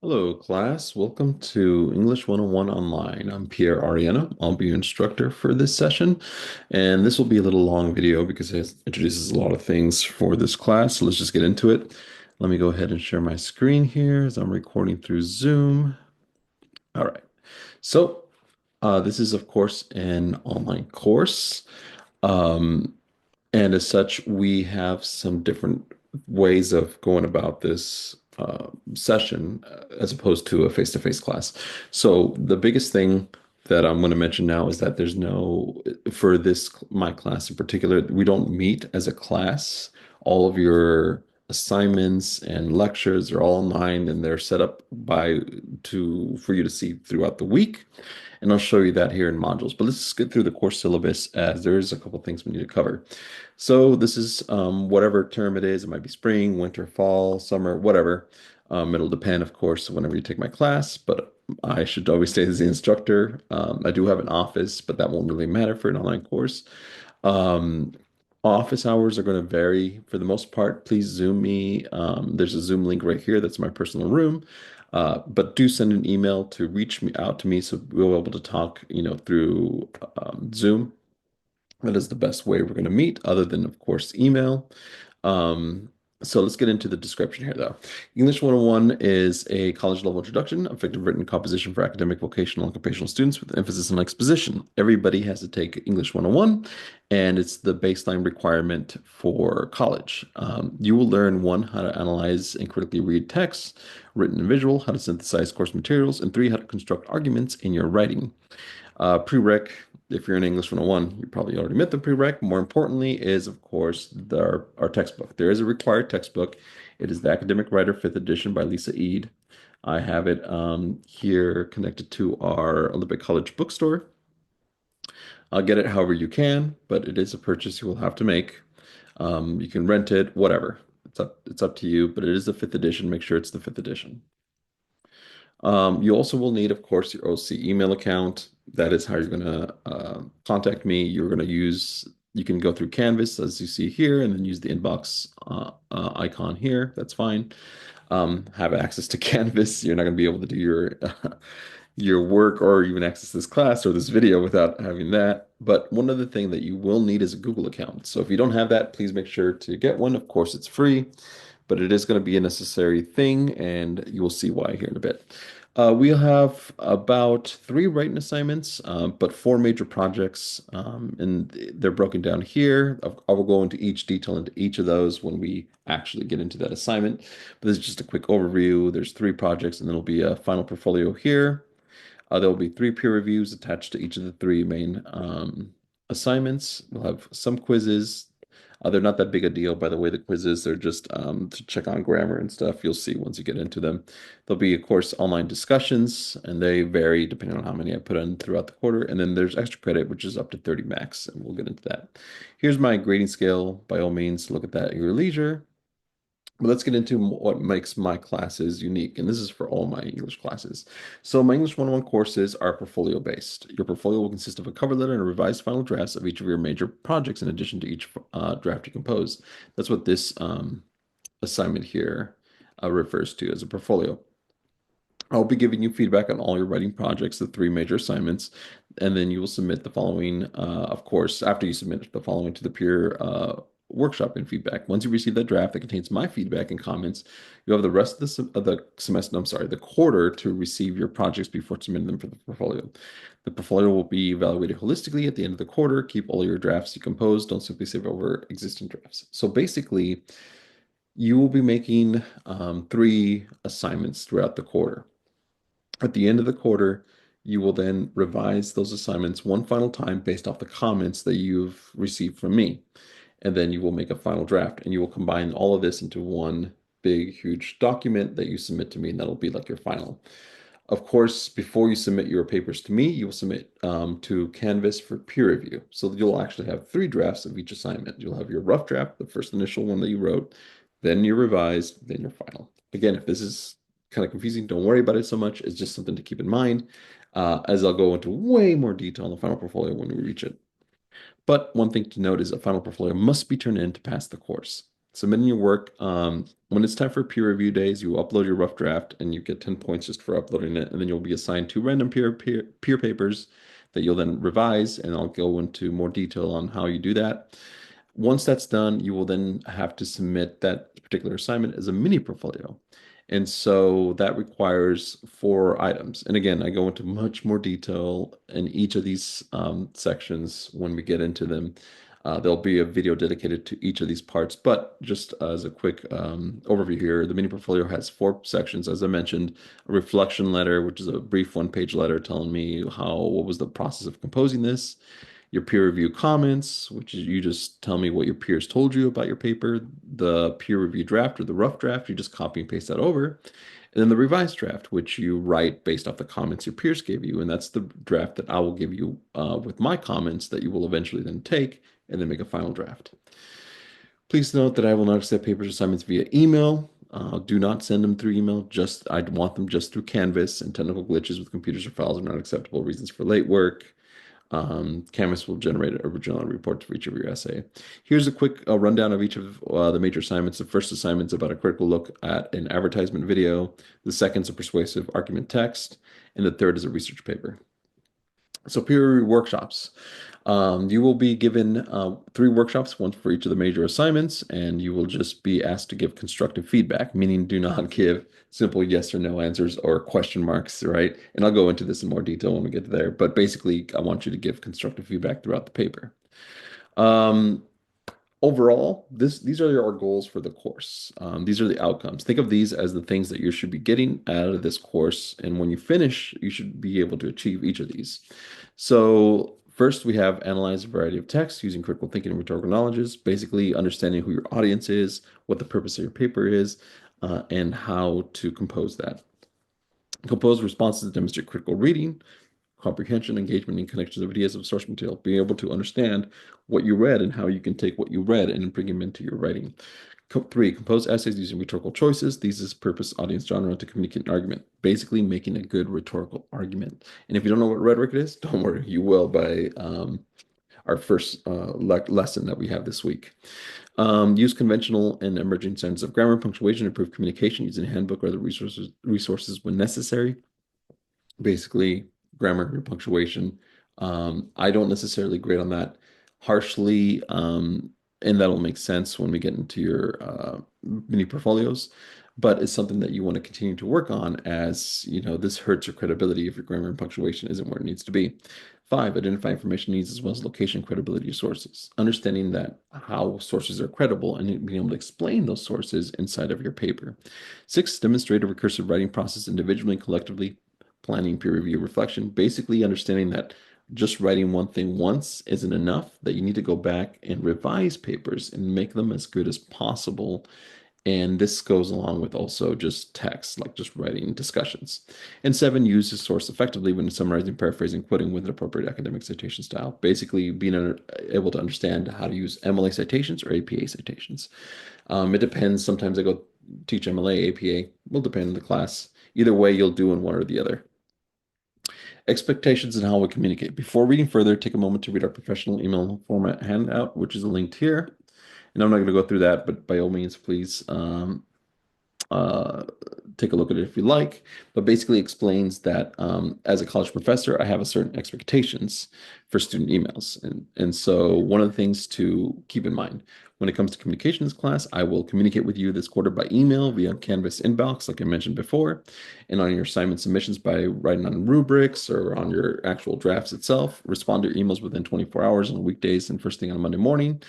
Hello, class. Welcome to English 101 Online. I'm Pierre Ariana. I'll be your instructor for this session. And this will be a little long video because it introduces a lot of things for this class. So let's just get into it. Let me go ahead and share my screen here as I'm recording through Zoom. All right. So this is, of course, an online course. Um, and as such, we have some different ways of going about this session as opposed to a face-to-face class. So the biggest thing that I'm going to mention now is that there's no, for this, my class in particular, we don't meet as a class. All of your assignments and lectures are all online and they're set up for you to see throughout the week. And I'll show you that here in modules. But let's get through the course syllabus as there's a couple things we need to cover. So this is whatever term it is. It might be spring, winter, fall, summer, whatever. It'll depend, of course, whenever you take my class, but I should always stay as the instructor. I do have an office, but that won't really matter for an online course. Um, Office hours are going to vary for the most part. Please Zoom me. There's a Zoom link right here. That's my personal room. But do send an email to reach me out to me so we'll be able to talk, through Zoom. That is the best way we're going to meet, other than, of course, email. Um, so let's get into the description here, though. English 101 is a college level introduction, effective written composition for academic, vocational, and occupational students with emphasis on exposition. Everybody has to take English 101, and it's the baseline requirement for college. You will learn one, how to analyze and critically read texts, written and visual, how to synthesize course materials, and three, how to construct arguments in your writing. Prereq, if you're in English 101, you probably already met the prereq. More importantly is, of course, our textbook. There is a required textbook. It is the Academic Writer 5th edition by Lisa Eade. I have it here connected to our Olympic College bookstore. I'll get it however you can, but it is a purchase you will have to make. You can rent it, whatever. It's up to you, but it is the 5th edition. Make sure it's the 5th edition. You also will need, of course, your OC email account. That is how you're going to contact me. You can go through Canvas as you see here, and then use the inbox icon here. That's fine. Have access to Canvas. You're not going to be able to do your work or even access this class or this video without having that. But one other thing that you will need is a Google account. So if you don't have that, please make sure to get one. Of course, it's free, but it is going to be a necessary thing, and you will see why here in a bit. We'll have about 3 writing assignments, but 4 major projects, and they're broken down here. I will go into each detail into each of those when we actually get into that assignment. But this is just a quick overview. There's 3 projects, and then there'll be a final portfolio here. There will be 3 peer reviews attached to each of the 3 main assignments. We'll have some quizzes. They're not that big a deal, by the way, the quizzes. They're just to check on grammar and stuff. You'll see once you get into them. There'll be, of course, online discussions, and they vary depending on how many I put in throughout the quarter. And then there's extra credit, which is up to 30 max, and we'll get into that. Here's my grading scale. By all means, look at that at your leisure. But let's get into what makes my classes unique. And this is for all my English classes. So my English 101 courses are portfolio based. Your portfolio will consist of a cover letter and a revised final drafts of each of your major projects in addition to each draft you compose. That's what this assignment here refers to as a portfolio. I'll be giving you feedback on all your writing projects, the 3 major assignments, and then you will submit the following, of course, after you submit the following to the peer workshop and feedback. Once you receive that draft that contains my feedback and comments, you have the rest of the semester, I'm sorry, the quarter to receive your projects before submitting them for the portfolio. The portfolio will be evaluated holistically at the end of the quarter. Keep all your drafts you compose. Don't simply save over existing drafts. So basically, you will be making 3 assignments throughout the quarter. At the end of the quarter, you will then revise those assignments one final time based off the comments that you've received from me. And then you will make a final draft and you will combine all of this into one big, huge document that you submit to me, and that'll be like your final. Of course, before you submit your papers to me, you will submit to Canvas for peer review. So you'll actually have 3 drafts of each assignment. You'll have your rough draft, the first initial one that you wrote, then your revised, then your final. Again, if this is kind of confusing, don't worry about it so much. It's just something to keep in mind, as I'll go into way more detail on the final portfolio when we reach it. But one thing to note is a final portfolio must be turned in to pass the course. submitting your work. When it's time for peer review days, you upload your rough draft and you get 10 points just for uploading it. And then you'll be assigned two random peer papers that you'll then revise. And I'll go into more detail on how you do that. Once that's done, you will then have to submit that particular assignment as a mini portfolio. And so that requires 4 items. And again, I go into much more detail in each of these sections when we get into them. There'll be a video dedicated to each of these parts, but just as a quick overview here, the mini portfolio has 4 sections, as I mentioned, a reflection letter, which is a brief one-page letter telling me what was the process of composing this, your peer review comments, which is you just tell me what your peers told you about your paper, the peer review draft or the rough draft, you just copy and paste that over. And then the revised draft, which you write based off the comments your peers gave you. And that's the draft that I will give you with my comments that you will eventually then take and then make a final draft. Please note that I will not accept papers assignments via email. Do not send them through email. I want them just through Canvas, and technical glitches with computers or files are not acceptable reasons for late work. Canvas will generate an original report for each of your essay. Here's a quick rundown of each of the major assignments. The first assignment is about a critical look at an advertisement video. The second is a persuasive argument text. And the third is a research paper. So peer review workshops. You will be given 3 workshops, one for each of the major assignments, and you will just be asked to give constructive feedback, meaning do not give simple yes or no answers or question marks, right? And I'll go into this in more detail when we get there, but basically, I want you to give constructive feedback throughout the paper. Um, Overall, these are our goals for the course. These are the outcomes. Think of these as the things that you should be getting out of this course. And when you finish, you should be able to achieve each of these. So first, we have analyze a variety of texts using critical thinking and rhetorical knowledges, basically understanding who your audience is, what the purpose of your paper is, and how to compose that. Compose responses that demonstrate critical reading, comprehension, engagement, and connections of ideas of source material. Being able to understand what you read and how you can take what you read and bring them into your writing. 3, compose essays using rhetorical choices. These is purpose, audience, genre to communicate an argument. Basically, making a good rhetorical argument. And if you don't know what rhetoric is, don't worry, you will by our first lesson that we have this week. Use conventional and emerging standards of grammar, punctuation, improve communication using a handbook or other resources when necessary. Basically, grammar and punctuation. I don't necessarily grade on that harshly, and that'll make sense when we get into your mini portfolios. But it's something that you want to continue to work on, as you know, this hurts your credibility if your grammar and punctuation isn't where it needs to be. 5, identify information needs as well as location, credibility of sources. Understanding that how sources are credible and being able to explain those sources inside of your paper. 6, demonstrate a recursive writing process individually and collectively. Planning, peer review, reflection. Basically understanding that just writing one thing once isn't enough, that you need to go back and revise papers and make them as good as possible. And this goes along with also just text, like just writing discussions. And 7, use the source effectively when summarizing, paraphrasing, quoting with an appropriate academic citation style. Basically, being able to understand how to use MLA citations or APA citations. It depends. Sometimes I go teach MLA, APA. Will depend on the class. Either way, you'll do in one or the other. Expectations and how we communicate. Before reading further, take a moment to read our professional email format handout, which is linked here. And I'm not going to go through that, but by all means, please uh, take a look at it if you like, but basically explains that as a college professor, I have a certain expectations for student emails. And so one of the things to keep in mind when it comes to communications class, I will communicate with you this quarter by email via Canvas inbox, like I mentioned before, and on your assignment submissions by writing on rubrics or on your actual drafts itself. Respond to your emails within 24 hours on weekdays and first thing on Monday morning.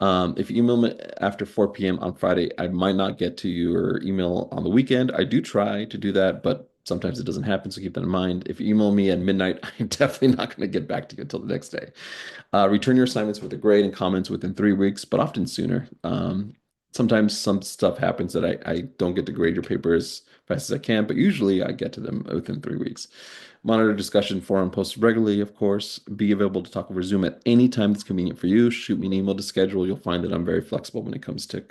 If you email me after 4 p.m. on Friday, I might not get to your email on the weekend. I do try to do that, but sometimes it doesn't happen, so keep that in mind. If you email me at midnight, I'm definitely not going to get back to you until the next day. Return your assignments with a grade and comments within 3 weeks, but often sooner. Sometimes some stuff happens that I don't get to grade your paper as fast as I can, but usually I get to them within 3 weeks. Monitor discussion forum posted regularly, of course. Be available to talk over Zoom at any time that's convenient for you. Shoot me an email to schedule. You'll find that I'm very flexible when it comes to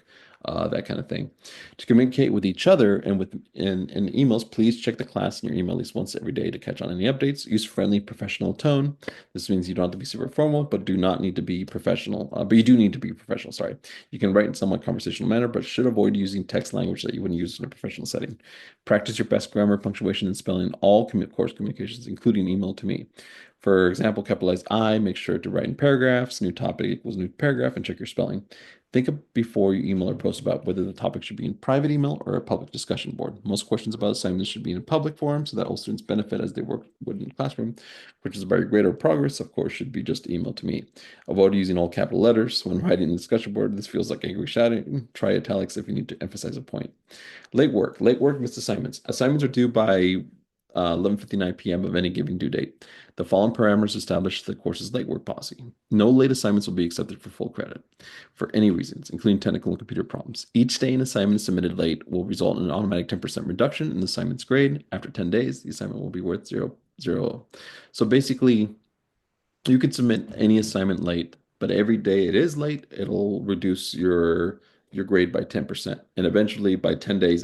that kind of thing. To communicate with each other and in emails, please check the class in your email at least once every day to catch on any updates. Use friendly, professional tone. This means you don't have to be super formal, but do not need to be professional. But you do need to be professional. Sorry, you can write in somewhat conversational manner, but should avoid using text language that you wouldn't use in a professional setting. Practice your best grammar, punctuation, and spelling in all course communications, including email to me. For example, capitalize I, make sure to write in paragraphs, new topic equals new paragraph, and check your spelling. Think of before you email or post about whether the topic should be in private email or a public discussion board. Most questions about assignments should be in a public forum so that all students benefit as they work would in the classroom. Questions about your grade or progress, of course, should be just emailed to me. Avoid using all capital letters when writing in the discussion board. This feels like angry shouting. Try italics if you need to emphasize a point. Late work, missed assignments. Assignments are due by 11:59 p.m. of any given due date. The following parameters establish the course's late work policy. No late assignments will be accepted for full credit for any reasons, including technical and computer problems. Each day an assignment submitted late will result in an automatic 10% reduction in the assignment's grade. After 10 days, the assignment will be worth zero. So basically, you could submit any assignment late, but every day it is late, it'll reduce your grade by 10%. And eventually by 10 days,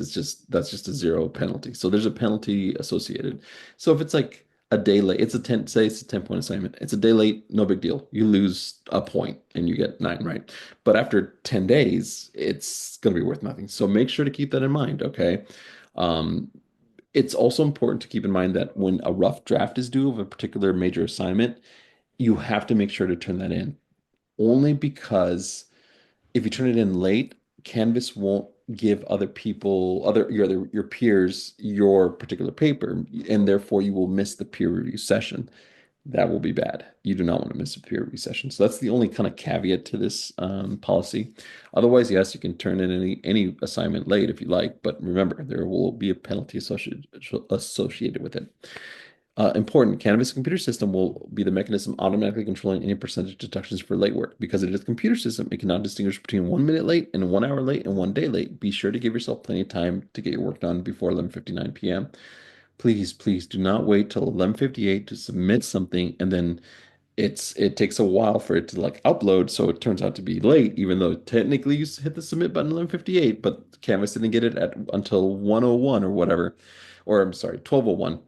that's just a zero penalty. So there's a penalty associated. So if it's like a day late, say it's a 10-point assignment. It's a day late, no big deal. You lose a point and you get 9, right? But after 10 days, it's going to be worth nothing. So make sure to keep that in mind, okay? Um, it's also important to keep in mind that when a rough draft is due of a particular major assignment, you have to make sure to turn that in only because if you turn it in late, Canvas won't give other people, your peers, your particular paper, and therefore you will miss the peer review session. That will be bad. You do not want to miss a peer review session. So that's the only kind of caveat to this policy. Otherwise, yes, you can turn in any assignment late if you like, but remember there will be a penalty associated with it. Important, Canvas computer system will be the mechanism automatically controlling any percentage deductions for late work. Because it is a computer system, it cannot distinguish between 1 minute late and 1 hour late and 1 day late. Be sure to give yourself plenty of time to get your work done before 11:59 p.m. Please do not wait till 11:58 to submit something and then it takes a while for it to like upload, so it turns out to be late, even though technically you hit the submit button 11:58, but Canvas didn't get it at until 1:01 or whatever, or I'm sorry, 12:01.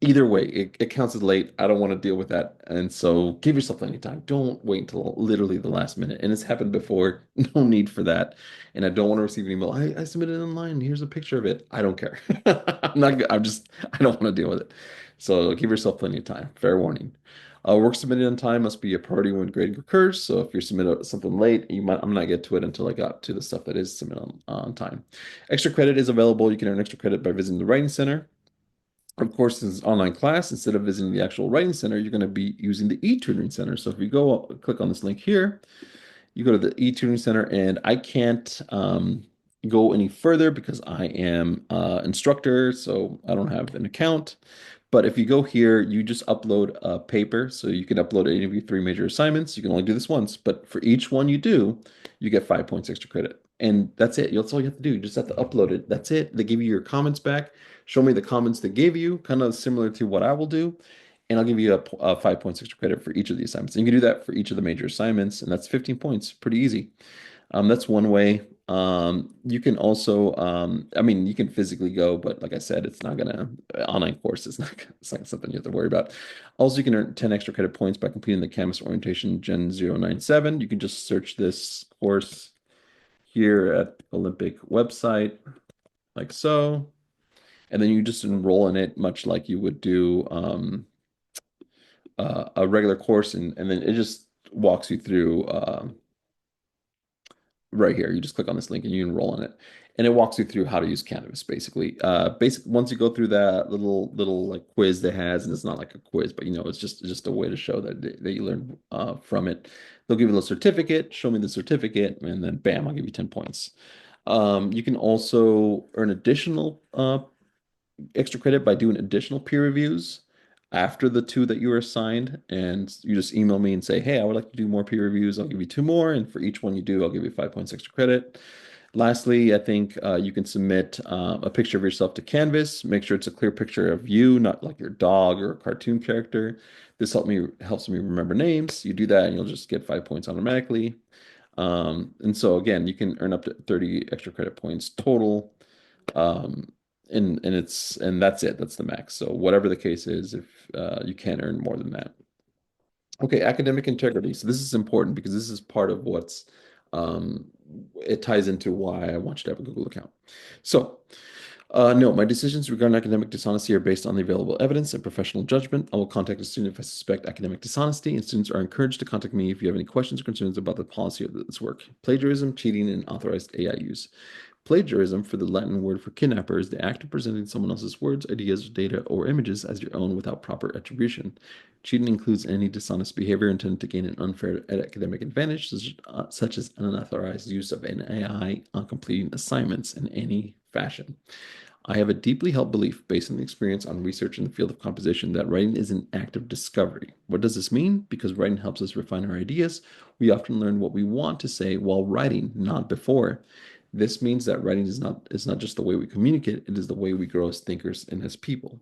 Either way, it counts as late. I don't want to deal with that. And so give yourself any time. Don't wait until literally the last minute. And it's happened before. No need for that. And I don't want to receive an email. I submitted it online. Here's a picture of it. I don't care. I don't want to deal with it. So give yourself plenty of time. Fair warning. Work submitted on time must be a priority when grading occurs. So if you submit something late, I'm not get to it until I got to the stuff that is submitted on time. Extra credit is available. You can earn extra credit by visiting the Writing Center. Of course, this is online class. Instead of visiting the actual writing center, you're going to be using the e-tutoring center. So if you go click on this link here, you go to the e-tutoring center, and I can't go any further because I am instructor, so I don't have an account. But if you go here, you just upload a paper. So you can upload any of your 3 major assignments. You can only do this once, but for each one you do, you get 5 points extra credit. And that's it. That's all you have to do. You just have to upload it. That's it. They give you your comments back. Show me the comments they gave you, kind of similar to what I will do. And I'll give you a 5 points extra credit for each of the assignments. And you can do that for each of the major assignments, and that's 15 points. Pretty easy. That's one way. You can also, I mean, you can physically go, but like I said, it's not gonna, online course is not, it's not something you have to worry about. Also, you can earn 10 extra credit points by completing the Canvas Orientation Gen 097. You can just search this course here at Olympic website, like so. And then you just enroll in it, much like you would do a regular course, and then it just walks you through right here. You just click on this link and you enroll in it, and it walks you through how to use Canvas basically. Once you go through that little like quiz that has, and it's not like a quiz, but it's just a way to show that you learn from it. They'll give you a certificate. Show me the certificate, and then bam, I'll give you 10 points. You can also earn additional extra credit by doing additional peer reviews after the 2 that you were assigned. And you just email me and say, hey, I would like to do more peer reviews. I'll give you 2 more. And for each one you do, I'll give you 5 points extra credit. Lastly, I think you can submit a picture of yourself to Canvas. Make sure it's a clear picture of you, not like your dog or a cartoon character. This helps me remember names. You do that and you'll just get 5 points automatically. And so again, you can earn up to 30 extra credit points total. Um, and that's it. That's the max. So whatever the case is, if you can't earn more than that. Okay, academic integrity. So this is important because this is part of what's um, it ties into why I want you to have a Google account. So, no, my decisions regarding academic dishonesty are based on the available evidence and professional judgment. I will contact a student if I suspect academic dishonesty, and students are encouraged to contact me if you have any questions or concerns about the policy of this work. Plagiarism, cheating, and authorized AI use. Plagiarism, for the Latin word for kidnapper, is the act of presenting someone else's words, ideas, data, or images as your own without proper attribution. Cheating includes any dishonest behavior intended to gain an unfair academic advantage, such as unauthorized use of an AI on completing assignments in any fashion. I have a deeply held belief, based on the experience on research in the field of composition, that writing is an act of discovery. What does this mean? Because writing helps us refine our ideas, we often learn what we want to say while writing, not before. This means that writing is not just the way we communicate, it is the way we grow as thinkers and as people.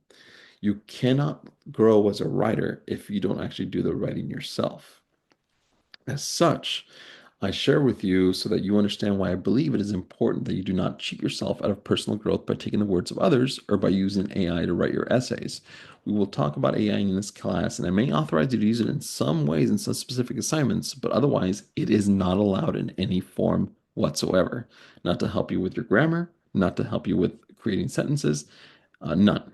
You cannot grow as a writer if you don't actually do the writing yourself. As such, I share with you so that you understand why I believe it is important that you do not cheat yourself out of personal growth by taking the words of others or by using AI to write your essays. We will talk about AI in this class, and I may authorize you to use it in some ways in some specific assignments, but otherwise, it is not allowed in any form whatsoever. Not to help you with your grammar, not to help you with creating sentences, none.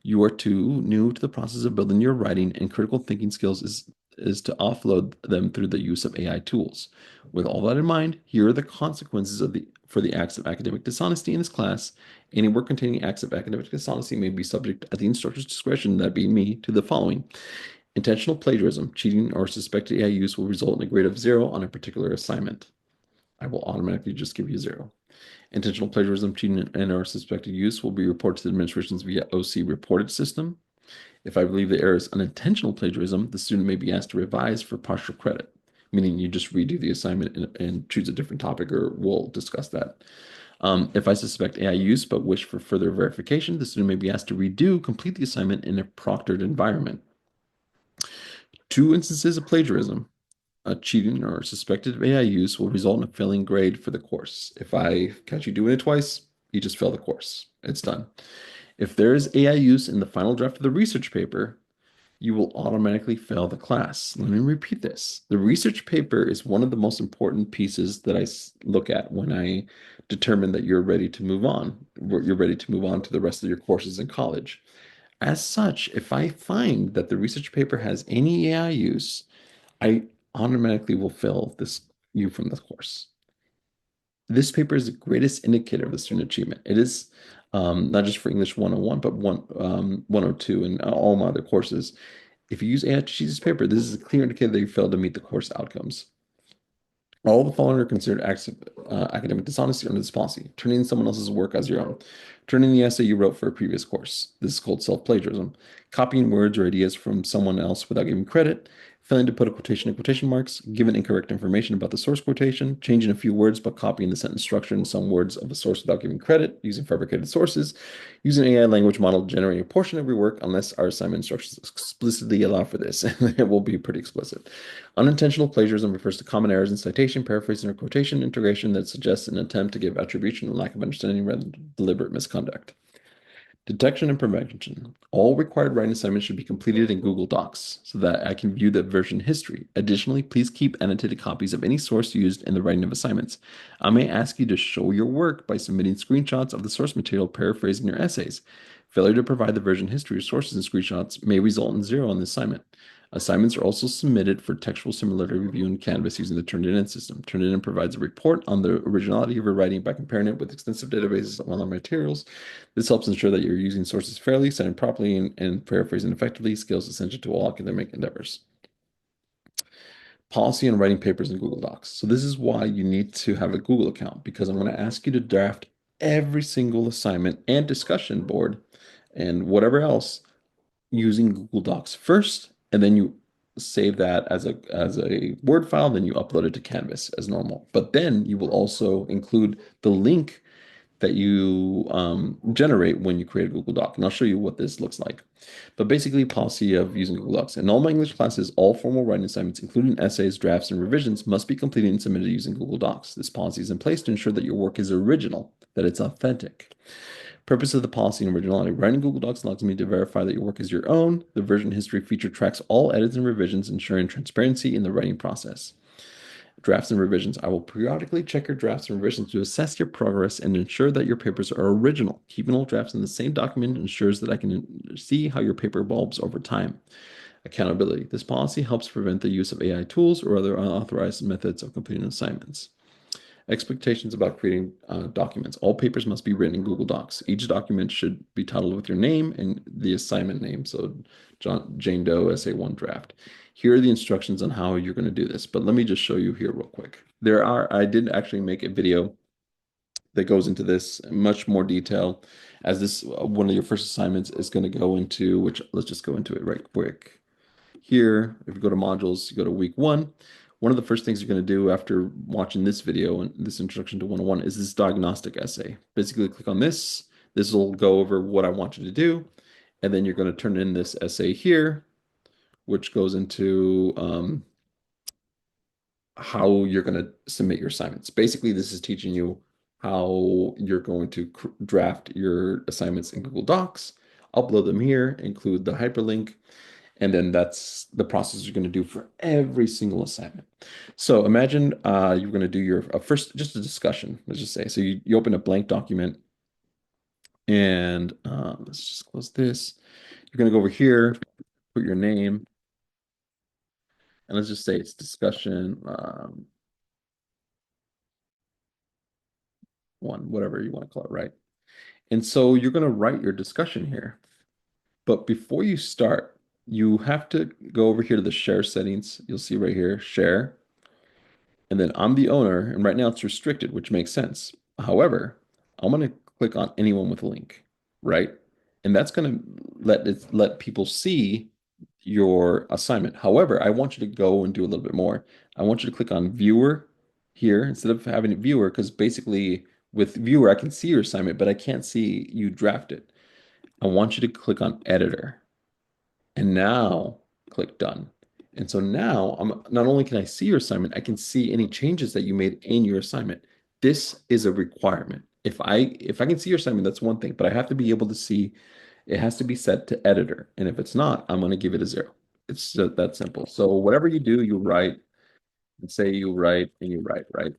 You are too new to the process of building your writing and critical thinking skills is to offload them through the use of AI tools. With all that in mind, here are the consequences for the acts of academic dishonesty in this class. Any work containing acts of academic dishonesty may be subject at the instructor's discretion, that being me, to the following. Intentional plagiarism, cheating, or suspected AI use will result in a grade of 0 on a particular assignment. I will automatically just give you 0. Intentional plagiarism, cheating, and/or suspected use will be reported to the administration's via OC reported system. If I believe the error is unintentional plagiarism, the student may be asked to revise for partial credit, meaning you just redo the assignment and choose a different topic, or we'll discuss that. If I suspect AI use but wish for further verification, the student may be asked to complete the assignment in a proctored environment. Two instances of plagiarism, cheating or suspected AI use, will result in a failing grade for the course. If I catch you doing it twice, you just fail the course. It's done. If there is AI use in the final draft of the research paper, you will automatically fail the class. Let me repeat this. The research paper is one of the most important pieces that I look at when I determine that you're ready to move on. You're ready to move on to the rest of your courses in college. As such, if I find that the research paper has any AI use, I automatically will fail you from the course. This paper is the greatest indicator of the student achievement. It is not just for English 101, but 102 and all my other courses. If you use AI to cheat this paper, this is a clear indicator that you failed to meet the course outcomes. All the following are considered acts of academic dishonesty under this policy. Turning in someone else's work as your own. Turning the essay you wrote for a previous course. This is called self-plagiarism. Copying words or ideas from someone else without giving credit. Failing to put a quotation in quotation marks. Giving incorrect information about the source quotation. Changing a few words but copying the sentence structure in some words of a source without giving credit. Using fabricated sources. Using an AI language model to generate a portion of your work unless our assignment instructions explicitly allow for this. And it will be pretty explicit. Unintentional plagiarism refers to common errors in citation, paraphrasing, or quotation integration that suggests an attempt to give attribution and lack of understanding rather than deliberate misconduct. Detection and prevention. All required writing assignments should be completed in Google Docs so that I can view the version history. Additionally, please keep annotated copies of any source used in the writing of assignments. I may ask you to show your work by submitting screenshots of the source material paraphrasing your essays. Failure to provide the version history or sources and screenshots may result in 0 on the assignment. Assignments are also submitted for textual similarity review in Canvas using the Turnitin system. Turnitin provides a report on the originality of your writing by comparing it with extensive databases of online materials. This helps ensure that you're using sources fairly, citing properly, and paraphrasing effectively, skills essential to all academic endeavors. Policy and writing papers in Google Docs. So this is why you need to have a Google account, because I'm going to ask you to draft every single assignment and discussion board and whatever else using Google Docs first, and then you save that as a Word file, then you upload it to Canvas as normal. But then you will also include the link that you generate when you create a Google Doc. And I'll show you what this looks like. But basically, policy of using Google Docs. In all my English classes, all formal writing assignments, including essays, drafts, and revisions, must be completed and submitted using Google Docs. This policy is in place to ensure that your work is original, that it's authentic. Purpose of the policy and originality. Writing Google Docs allows me to verify that your work is your own. The version history feature tracks all edits and revisions, ensuring transparency in the writing process. Drafts and revisions. I will periodically check your drafts and revisions to assess your progress and ensure that your papers are original. Keeping all drafts in the same document ensures that I can see how your paper evolves over time. Accountability. This policy helps prevent the use of AI tools or other unauthorized methods of completing assignments. Expectations about creating documents. All papers must be written in Google Docs. Each document should be titled with your name and the assignment name. So Jane Doe Essay 1 draft. Here are the instructions on how you're going to do this, but let me just show you here real quick. I did actually make a video that goes into this in much more detail, as this one of your first assignments is going to go into, which let's just go into it right quick. Here, if you go to modules, you go to week 1. One of the first things you're going to do after watching this video and this introduction to 101 is this diagnostic essay. Basically, click on this. This will go over what I want you to do. And then you're going to turn in this essay here, which goes into how you're going to submit your assignments. Basically, this is teaching you how you're going to draft your assignments in Google Docs, upload them here, include the hyperlink, and then that's the process you're going to do for every single assignment. So imagine you're going to do your first, just a discussion, let's just say. So you open a blank document and let's just close this. You're going to go over here, put your name, and let's just say it's discussion one, whatever you want to call it, right? And so you're going to write your discussion here. But before you start, you have to go over here to the share settings. You'll see right here, share. And then I'm the owner, and right now it's restricted, which makes sense. However, I'm going to click on anyone with a link, right? And that's going to let people see your assignment. However, I want you to go and do a little bit more. I want you to click on viewer here instead of having a viewer, because basically with viewer, I can see your assignment, but I can't see you draft it. I want you to click on editor and now click done. And so now not only can I see your assignment, I can see any changes that you made in your assignment. This is a requirement. If I can see your assignment, that's one thing, but I have to be able to see, it has to be set to editor. And if it's not, I'm going to give it a 0. It's that simple. So whatever you do, you write and say you write and you write, right?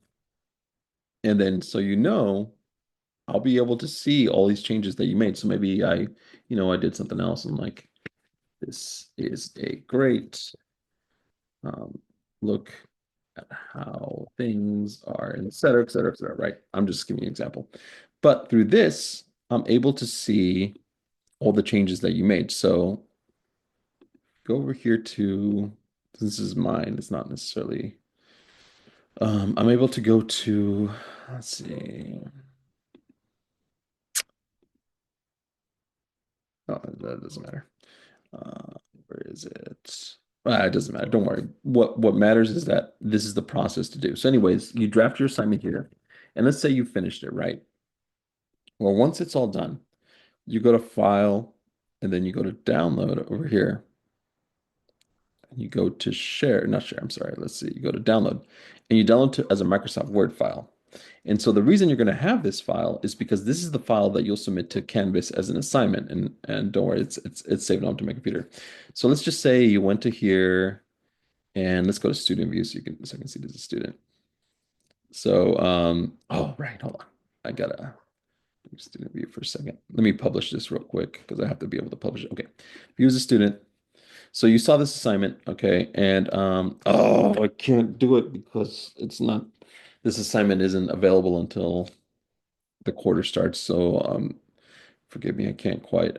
And then so I'll be able to see all these changes that you made. So maybe I did something else and like, this is a great look at how things are, and et cetera, et cetera, et cetera, right? I'm just giving you an example. But through this, I'm able to see all the changes that you made. So go over here to, this is mine, it's not necessarily, I'm able to go to, let's see. Oh, that doesn't matter. Where is it? It doesn't matter. Don't worry. What matters is that this is the process to do. So anyways, you draft your assignment here, and let's say you finished it, right? Well, once it's all done, you go to File, and then you go to Download over here. And you go to Share, not Share, I'm sorry. Let's see. You go to Download, and you download to as a Microsoft Word file. And so the reason you're going to have this file is because this is the file that you'll submit to Canvas as an assignment. And don't worry, it's saved onto my computer. So let's just say you went to here, and let's go to student view so I can see this as a student. So oh right, hold on. I gotta do student view for a second. Let me publish this real quick because I have to be able to publish it. Okay. View as a student. So you saw this assignment, okay, and oh, I can't do it because this assignment isn't available until the quarter starts. So forgive me, I can't quite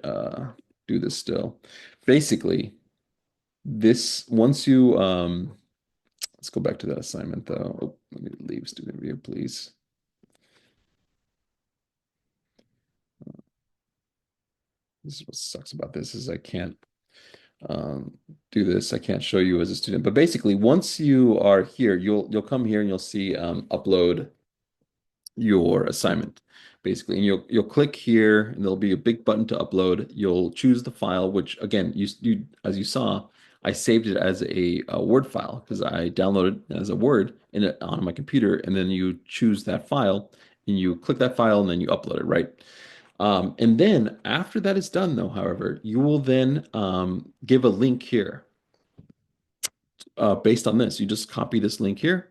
do this still. Basically, this once you let's go back to that assignment though. Oh, let me leave student view, please. This is what sucks about this is I can't do this. I can't show you as a student. But basically, once you are here, you'll come here and you'll see upload your assignment basically. And you'll click here and there'll be a big button to upload. You'll choose the file, which again, you as you saw, I saved it as a Word file because I downloaded it as a Word on my computer, and then you choose that file and you click that file and then you upload it, right? And then after that is done, though, however, you will then give a link here based on this. You just copy this link here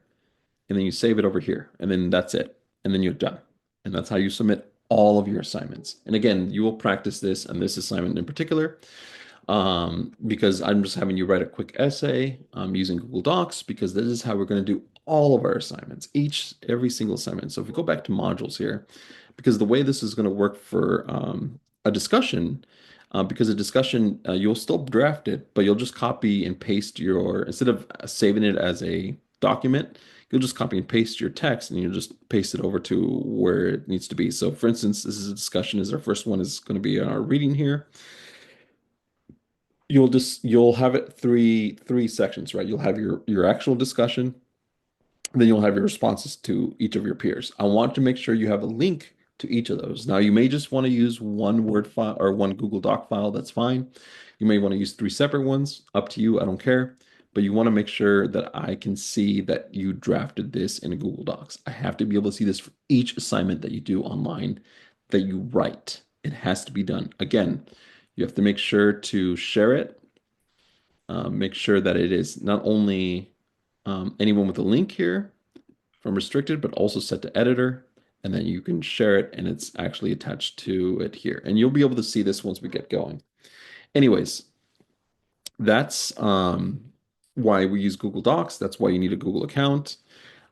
and then you save it over here, and then that's it. And then you're done. And that's how you submit all of your assignments. And again, you will practice this and this assignment in particular because I'm just having you write a quick essay using Google Docs because this is how we're going to do all of our assignments, every single assignment. So if we go back to modules here, because the way this is going to work for a discussion, because a discussion, you'll still draft it, but you'll just copy and paste instead of saving it as a document, you'll just copy and paste your text and you'll just paste it over to where it needs to be. So for instance, this is a discussion is our first one is going to be our reading here. You'll have it three sections, right? You'll have your actual discussion, then you'll have your responses to each of your peers. I want to make sure you have a link to each of those. Now, you may just want to use one Word file or one Google Doc file. That's fine. You may want to use three separate ones. Up to you. I don't care. But you want to make sure that I can see that you drafted this in a Google Docs. I have to be able to see this for each assignment that you do online that you write. It has to be done. Again, you have to make sure to share it. Make sure that it is not only anyone with a link here from restricted, but also set to editor. And then you can share it and it's actually attached to it here. And you'll be able to see this once we get going. Anyways, that's why we use Google Docs. That's why you need a Google account.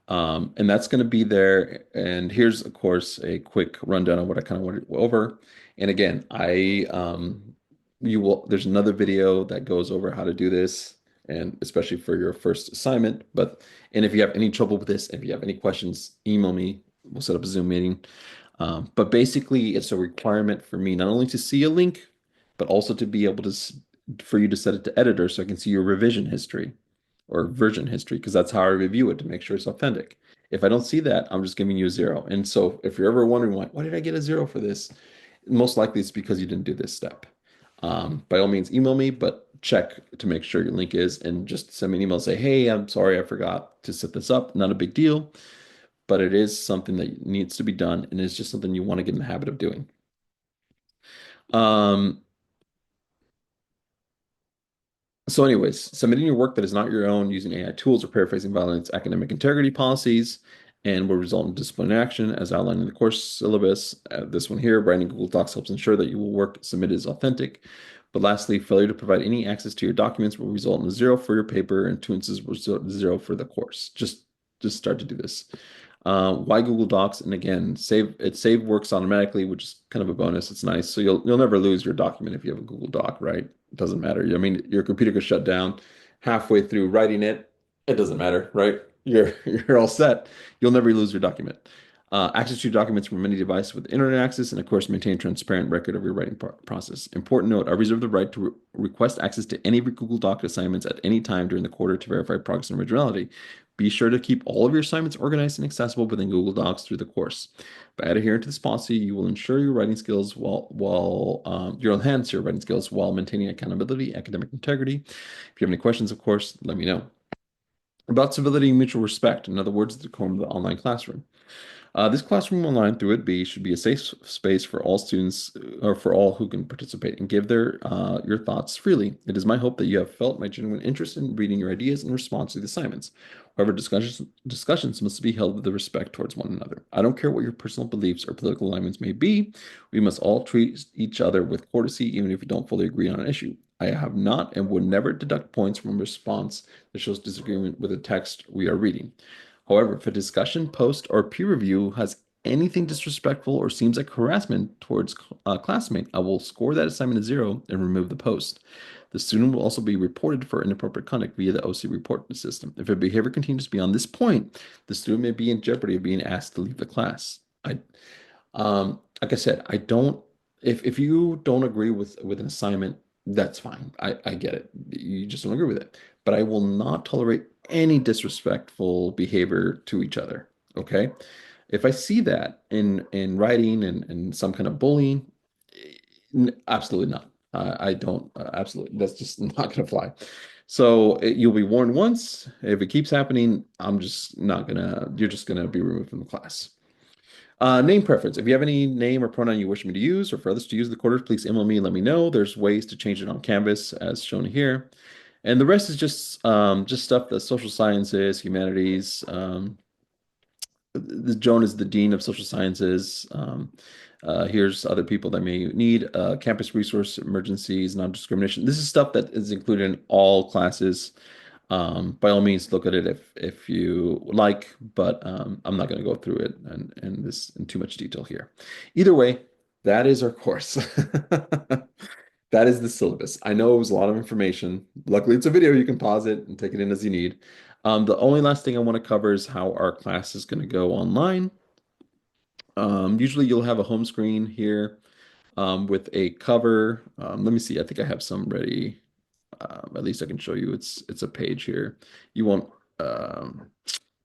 And that's going to be there. And here's, of course, a quick rundown of what I kind of went over. And again, there's another video that goes over how to do this, and especially for your first assignment. And if you have any trouble with this, if you have any questions, email me. We'll set up a Zoom meeting. But basically, it's a requirement for me not only to see a link, but also to be able for you to set it to editor so I can see your revision history or version history, because that's how I review it to make sure it's authentic. If I don't see that, I'm just giving you a zero. And so if you're ever wondering why did I get a zero for this? Most likely it's because you didn't do this step. By all means, email me, but check to make sure your link is, and just send me an email and say, hey, I'm sorry, I forgot to set this up. Not a big deal, but it is something that needs to be done, and it's just something you want to get in the habit of doing. Um, So anyways, submitting your work that is not your own using AI tools or paraphrasing violates academic integrity policies and will result in disciplinary action as outlined in the course syllabus. This one here, writing Google Docs helps ensure that your work submitted is authentic. But lastly, failure to provide any access to your documents will result in a zero for your paper and 2 instances will result in zero for the course. Just start to do this. Why Google Docs? And again, save works automatically, which is kind of a bonus. It's nice. So you'll never lose your document if you have a Google Doc, right? It doesn't matter. I mean, your computer could shut down halfway through writing it. It doesn't matter, right? You're all set. You'll never lose your document. Access to your documents from any device with internet access, and of course, maintain transparent record of your writing process. Important note: I reserve the right to request access to any of your Google Doc assignments at any time during the quarter to verify progress and originality. Be sure to keep all of your assignments organized and accessible within Google Docs through the course. By adhering to this policy, you will ensure your writing skills you'll enhance your writing skills while maintaining accountability, academic integrity. If you have any questions, of course, let me know. About civility and mutual respect, in other words, the decorum of the online classroom. This classroom online through it should be a safe space for all students or for all who can participate and give your thoughts freely. It is my hope that you have felt my genuine interest in reading your ideas in response to the assignments. However, discussions must be held with the respect towards one another. I don't care what your personal beliefs or political alignments may be. We must all treat each other with courtesy, even if we don't fully agree on an issue. I have not and would never deduct points from a response that shows disagreement with the text we are reading. However, if a discussion, post, or peer review has anything disrespectful or seems like harassment towards a classmate, I will score that assignment a zero and remove the post. The student will also be reported for inappropriate conduct via the OC report system. If a behavior continues beyond this point, the student may be in jeopardy of being asked to leave the class. Like I said, I don't. If you don't agree with an assignment, that's fine. I get it. You just don't agree with it. But I will not tolerate any disrespectful behavior to each other. Okay. If I see that in writing and some kind of bullying, absolutely not. I don't absolutely. That's just not going to fly. So you'll be warned once. If it keeps happening, I'm just not gonna. You're just gonna be removed from the class. Name preference. If you have any name or pronoun you wish me to use or for others to use the quarters, please email me and let me know. There's ways to change it on Canvas as shown here. And the rest is just stuff that social sciences, humanities. The Joan is the dean of social sciences. Here's other people that may need campus resource emergencies, non-discrimination. This is stuff that is included in all classes. By all means, look at it if you like, but I'm not going to go through it and this in too much detail here. Either way, that is our course. That is the syllabus. I know it was a lot of information. Luckily, it's a video. You can pause it and take it in as you need. The only last thing I want to cover is how our class is going to go online. Usually, you'll have a home screen here with a cover. Let me see. I think I have some ready. At least I can show you. It's a page here. You won't. Um,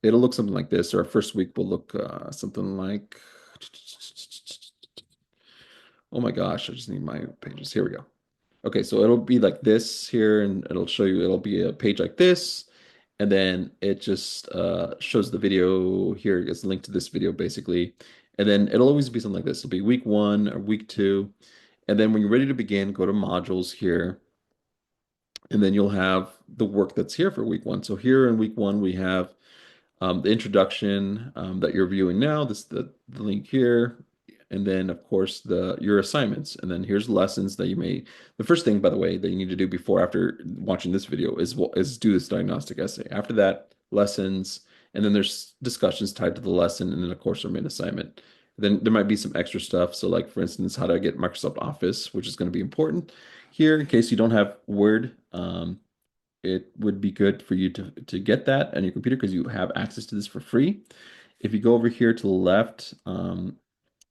it'll look something like this. Or our first week will look something like. Oh my gosh! I just need my pages. Here we go. Okay, so it'll be like this here, and it'll show you, it'll be a page like this, and then it just shows the video here. It's linked to this video basically. And then it'll always be something like this. It'll be week one or week two. And then when you're ready to begin, go to modules here, and then you'll have the work that's here for week one. So here in week one, we have the introduction that you're viewing now, this the link here, and then of course the your assignments, and then here's lessons that you may. The first thing, by the way, that you need to do before after watching this video is do this diagnostic essay. After that, lessons, and then there's discussions tied to the lesson, and then of course our main assignment. Then there might be some extra stuff. So like for instance, how to get Microsoft Office, which is going to be important here in case you don't have Word. It would be good for you to get that on your computer because you have access to this for free. If you go over here to the left,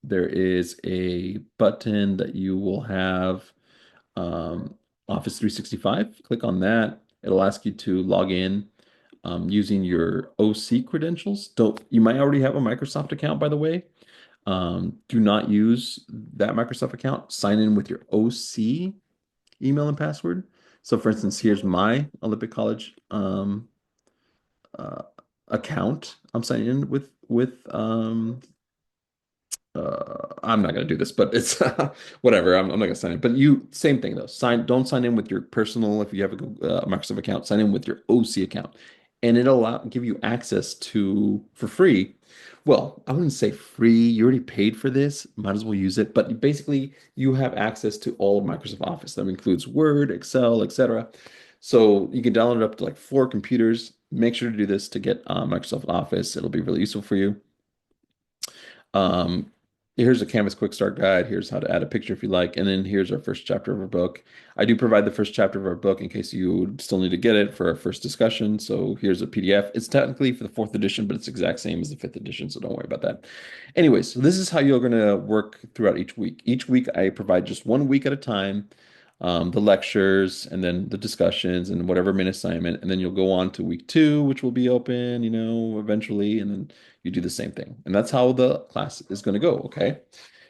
there is a button that you will have Office 365. Click on that. It'll ask you to log in using your OC credentials. Don't you might already have a Microsoft account, by the way. Do not use that Microsoft account. Sign in with your OC email and password. So for instance, here's my Olympic College uh, account. I'm signing in I'm not going to do this, but it's whatever. I'm not going to sign in. But you, same thing though. Don't sign in with your personal. If you have a Microsoft account, sign in with your OC account, and it'll give you access to for free. Well, I wouldn't say free. You already paid for this. Might as well use it. But basically, you have access to all of Microsoft Office. That includes Word, Excel, etc. So you can download it up to like 4 computers. Make sure to do this to get Microsoft Office. It'll be really useful for you. Um, Here's a Canvas quick start guide. Here's how to add a picture if you like. And then here's our first chapter of our book. I do provide the first chapter of our book in case you still need to get it for our first discussion. So here's a PDF. It's technically for the 4th edition, but it's the exact same as the 5th edition. So don't worry about that. Anyways, so this is how you're going to work throughout each week. Each week, I provide just 1 week at a time. The lectures and then the discussions and whatever main assignment. And then you'll go on to week two, which will be open, eventually. And then you do the same thing. And that's how the class is going to go. Okay.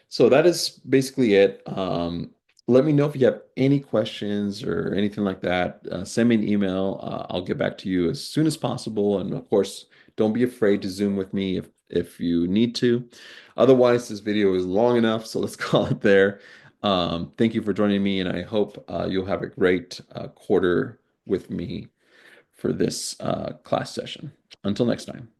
So that is basically it. Let me know if you have any questions or anything like that. Send me an email. I'll get back to you as soon as possible. And of course, don't be afraid to Zoom with me if you need to. Otherwise, this video is long enough, so let's call it there. Thank you for joining me, and I hope you'll have a great quarter with me for this class session. Until next time.